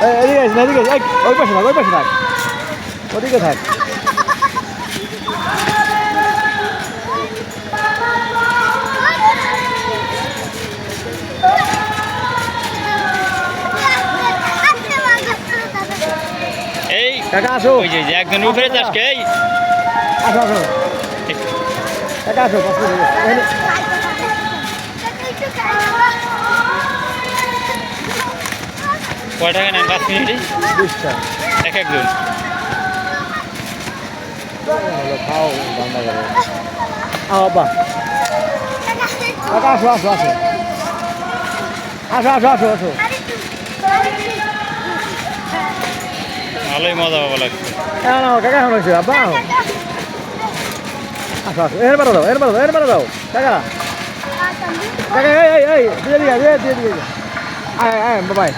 এদিকে আছে এদিকে ওই পাশে থাক ওই পাশে থাক ওদিকে থাক এই কাকা আসো ওই যে একজন উপরে আজকে এই আসো আসো কাকা আসো কয় টাকা নেন 5 মিনিটে 20 টাকা এক একজন খাও রান্না করো বাবা কাকা আসো আসো আসো আসো আসো আসো আসো ভালোই মজা পাবো লাগছে না কাকা এখন হয়েছে আব্বা আসো আসো এর বারো দাও কাকা কাকা এই দিয়ে দিয়ে আয় আয় বাবাই